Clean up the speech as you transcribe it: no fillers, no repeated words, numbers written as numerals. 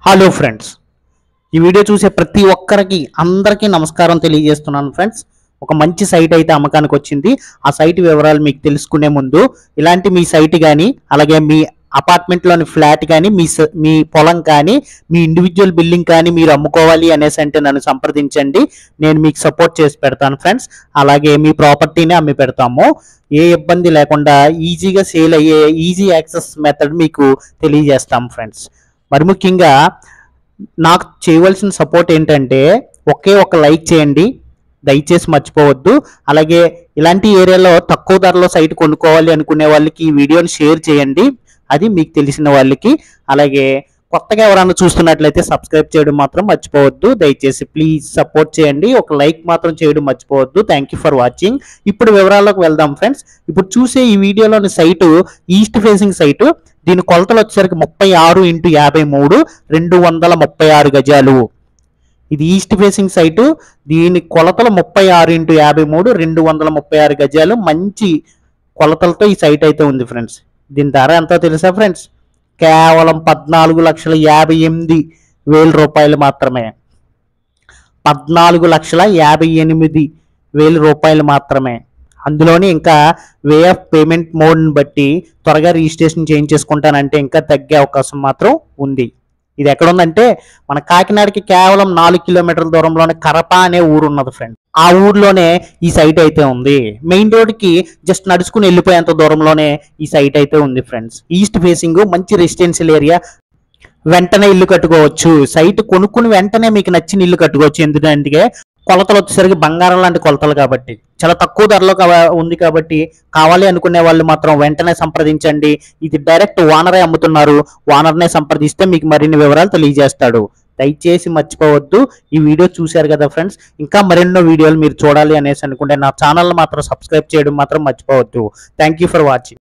Hello friends, ఈ video చూసే ప్రతి ఒక్కరికి అందరికీ నమస్కారం తెలియజేస్తున్నాను ఫ్రెండ్స్. ఒక మంచి సైట్ అయితే అమ్మకానికి వచ్చింది. ఆ సైట్ వివరాలు మీకు తెలుసుకునే ముందు ఇలాంటి మీ సైట్ కానీ అలాగే మీ అపార్ట్మెంట్లోని ఫ్లాట్ కానీ మీ పొలం కానీ మీ ఇండివిజువల్ బిల్డింగ్ కానీ మీరు అమ్ముకోవాలి అనేసి అంటే నన్ను సంప్రదించండి. నేను మీకు సపోర్ట్ చేసి పెడతాను ఫ్రెండ్స్. అలాగే మీ ప్రాపర్టీని అమ్మి పెడతాము. ఏ ఇబ్బంది లేకుండా ఈజీగా సేల్ అయ్యే ఈజీ యాక్సెస్ మెథడ్ మీకు తెలియజేస్తాము ఫ్రెండ్స్. మరి ముఖ్యంగా నాకు చేయవలసిన సపోర్ట్ ఏంటంటే ఒకే ఒక లైక్ చేయండి, దయచేసి మర్చిపోవద్దు. అలాగే ఇలాంటి ఏరియాలో తక్కువ ధరలో సైట్ కొనుక్కోవాలి అనుకునే వాళ్ళకి ఈ వీడియోని షేర్ చేయండి, అది మీకు తెలిసిన వాళ్ళకి. అలాగే కొత్తగా ఎవరైనా చూస్తున్నట్లయితే సబ్స్క్రైబ్ చేయడం మాత్రం మర్చిపోవద్దు. దయచేసి ప్లీజ్ సపోర్ట్ చేయండి, ఒక లైక్ మాత్రం చేయడం మర్చిపోవద్దు. Thank you for watching. ఇప్పుడు వివరాల్లోకి వెళ్దాం ఫ్రెండ్స్. ఇప్పుడు చూసే ఈ వీడియోలోని సైటు ఈస్ట్ ఫేసింగ్ సైటు. దీని కొలతలు వచ్చేసరికి 36x53 236 గజాలు. ఇది ఈస్ట్ ఫేసింగ్ సైటు. దీని కొలతలు 36x53 236 గజాలు. మంచి కొలతలతో ఈ సైట్ అయితే ఉంది ఫ్రెండ్స్. దీని ధర ఎంతో తెలుసా ఫ్రెండ్స్? కేవలం 14,58,000 రూపాయలు మాత్రమే. 14,58,000 రూపాయలు మాత్రమే. అందులోని ఇంకా వే ఆఫ్ పేమెంట్ మోడ్ని బట్టి త్వరగా రిజిస్ట్రేషన్ చేయించేసుకుంటానంటే ఇంకా తగ్గే అవకాశం మాత్రం ఉంది. ఇది ఎక్కడ ఉందంటే మన కాకినాడకి కేవలం 4 కిలోమీటర్ల దూరంలోనే కరప అనే ఊరు ఉన్నది ఫ్రెండ్. ఆ ఊర్లోనే ఈ సైట్ అయితే ఉంది. మెయిన్ రోడ్కి జస్ట్ నడుచుకుని వెళ్ళిపోయేంత దూరంలోనే ఈ సైట్ అయితే ఉంది ఫ్రెండ్స్. ఈస్ట్ ఫేసింగ్, మంచి రెసిడెన్షియల్ ఏరియా. వెంటనే ఇల్లు కట్టుకోవచ్చు. సైట్ కొనుక్కుని వెంటనే మీకు నచ్చిన ఇల్లు కట్టుకోవచ్చు. ఎందుకంటే కొలతలు వచ్చేసరికి బంగారం లాంటి కొలతలు కాబట్టి చాలా తక్కువ ధరలో ఉంది కాబట్టి కావాలి అనుకునే వాళ్ళు మాత్రం వెంటనే సంప్రదించండి. ఇది డైరెక్ట్ ఓనరే అమ్ముతున్నారు. ఓనర్నే సంప్రదిస్తే మీకు మరిన్ని వివరాలు తెలియజేస్తాడు. దయచేసి మర్చిపోవద్దు. ఈ వీడియో చూశారు కదా ఫ్రెండ్స్, ఇంకా మరెన్నో వీడియోలు మీరు చూడాలి అనేసి అనుకుంటే నా ఛానల్ మాత్రం సబ్స్క్రైబ్ చేయడం మాత్రం మర్చిపోవద్దు. Thank you for watching.